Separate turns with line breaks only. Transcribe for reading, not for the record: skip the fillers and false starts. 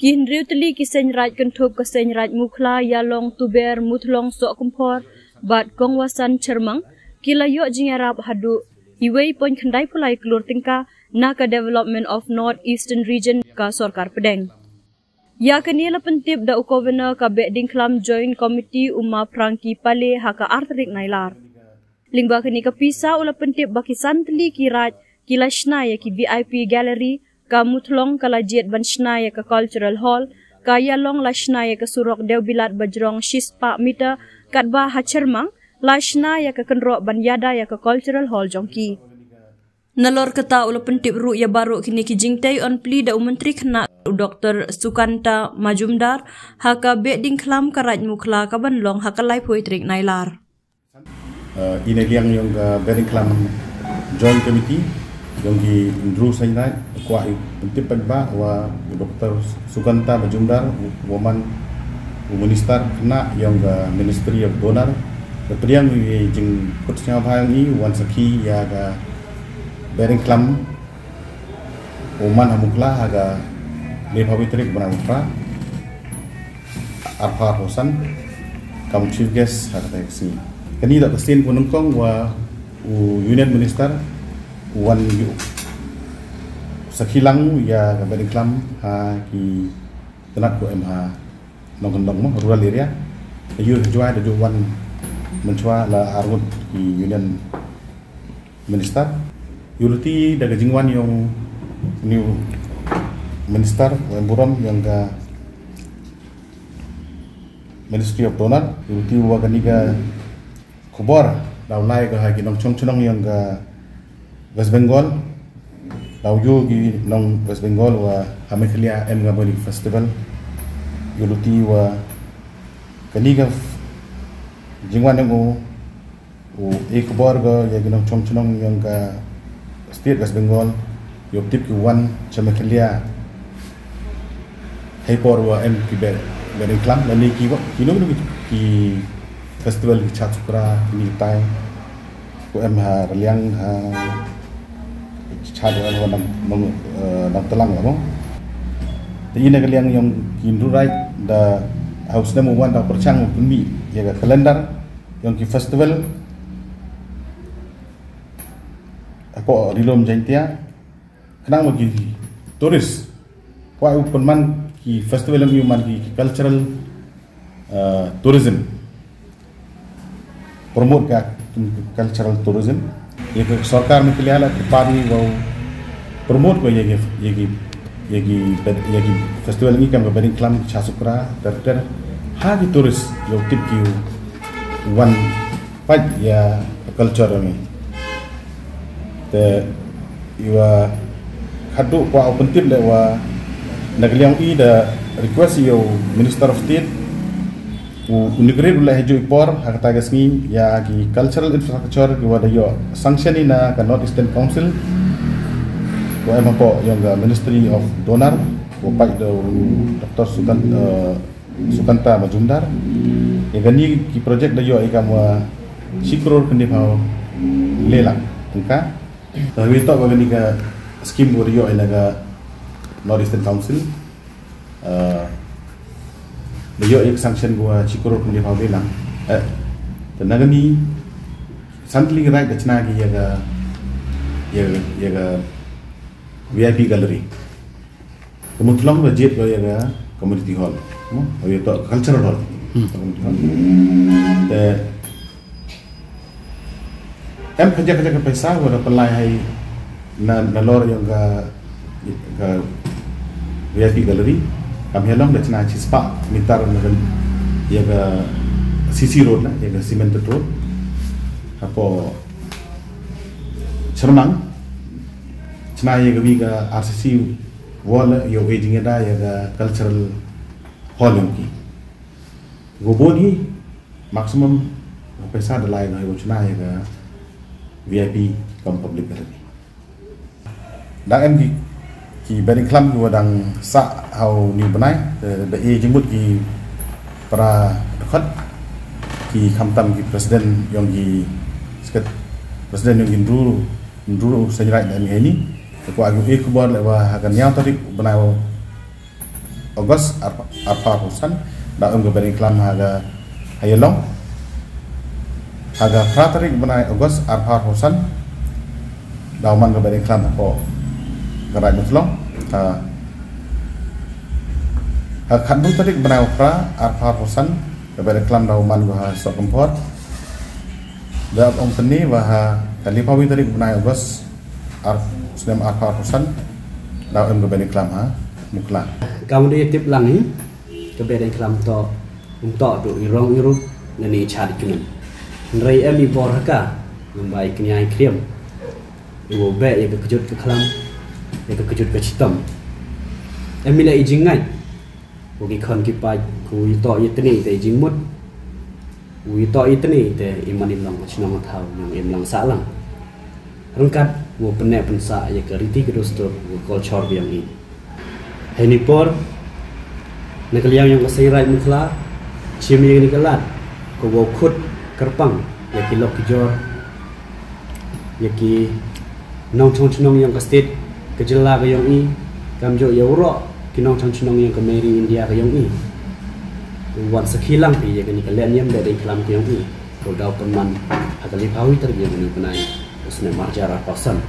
Kinriu teli kisen raj kentup kisen raj mukla yalong tuber mutlong sok kumpor bat kongwasan cermang kila yok jingarap hadu iwei pon khandai pulai kelur tingka naka development of North Eastern Region ka Sorkar Pedeng. Ya kenila pentip da ukovena ka Beding Klam Joint Committee Uma Prangki Pale haka arterik nailar. Lingba kini ka pisa ula pentip bakisan teli kiraj kila shnaya ki VIP Gallery ka mutlong kala jiet ban shnaya ka Cultural Hall ka yalong la shnaya ka surok deu bilat bajrong shispa meter katba hacermang la shnaya ka kenrok ban yada ya ka Cultural Hall jongki. Nalor kata ula pentip ru ya baru kini ki jingtai on pli da menteri kena Dr. Sukanta Majumdar haka Beding Klam karaj mukla ka banlong haka lai poetrik nailar.
Ini yang Beding Klam Joint Committee yang di Indru Sainai kuah penting pagba wa Dr. Sukanta Majumdar woman minister kena yang Ministry of Donor kepriang jeng putnya bahang ni wan saki ya ga Beding Klam woman hamukla haga le pawitrik banamukra arpa hosan kamu chief guest haga taksi kini tak pesin punungkong wa union minister wan sakilang ya Beding Klam ha ki tenat ko MH nongkondong mo rural area yu jua da juwan mencua la arut ki union minister yuluti daga jingwan yung new minister buram yang ga Ministry of Donor yuluti wa ganiga kubor daulai ga hagi nong chong yang ga West Bengal, lauju di nong West Bengal wa hameklia Gaboni Festival, yuluti wa kaniga jingwan yang ekbor ga ya ginong chong yang ka state West Bengal, yoptip ki wan chameklia hepor wa kiber Beding Klam lani ki wa kino ki festival ki chatsukra ni tai ko ha liang ha chadu al nang telang lah mo. Ini kalian yang kindu right da house na mo wan da perchang punmi ya kalendar yang ki festival ako rilom jaintia kenang mo ki turis wa open man ki festival yang man ki cultural tourism promote ka cultural tourism ये सरकार में कल्याण पार्टी वो प्रमोट को ये फेस्टिवल में क्या Beding Klam चासुकरा डॉक्टर हाँ की टूरिस्ट जो टिप की वन पाइट या कल्चर में ते ये खादु को open tip ले वो नगलियों ई द request यो Minister of State Unigrid ulah hijau ipor hak tagas ni ya ki cultural infrastructure ki wada yo sanction ina ka North Eastern Council ko emang po yang Ministry of Donor ko pai do Dr. Sukanta Majumdar ya gani ki project da yo ikam wa sikror kendi pau lelang tengka tapi to gani ka scheme wada yo ina ga North Eastern Council Beliau yang sanction gua cikuru punya kau bilang, tenaga ni santli gerai kecina lagi ya ga VIP gallery. Kemudian budget gua ya ga community hall, oh ya to cultural hall. Kerja pesa gua dapat lai na lor yang ga VIP gallery. Kami helang dah cina cispa mitar dengan ya ga CC road lah, ya ga cemented road. Apa cermang cina ya ga biga RCC wall ya waging ada ya ga cultural hall yang ki. Gobon ni maksimum pesa ada lain lah, cina ya ga VIP kam public gallery. Dah MD ki Beding Klam ki wadang sa hau ni benai da jembut ki para dekat ki kamtam ki presiden yang ki sekat presiden yang indru senjai dan ini ko agu ek bor lewa hagan yang tadi benai August arpa husan da beri klam haga hayalong haga pratarik benai August arpa husan da man beri klam po gerai mutlong khadbu tarik benai pra arpa husan beri klam da man gua sok kompor da teni wah kalipawi tarik benai August sedem arpa husan da beri klam mukla
kamu dia tip langi kebedain kelam to untuk do irong irup ngani cari kunan nrai emi boraka membaik kenyai krem iwo be ya kekejut ke kelam ya kekejut ke citam emi la ijingai bagi kon kipai ku ito itni te ijingmut u ito itni te iman ilang macam tahu yang imlang salang rengkat wo penek pensa ya ke riti kedostor wo culture yang ini henipor nakaliang yang kasirai mukla cium yang nikalat ko wokut kerpang yaki lok kijor yaki nong chong yang kastit kejela ke yang i kamjo euro kinong chong yang ke meri India ke yang i wan sekilang pi yaki nikalian yang dari kelam ke yang i ko dau peman hakali pawi terbiang ni penai usne marjara pasan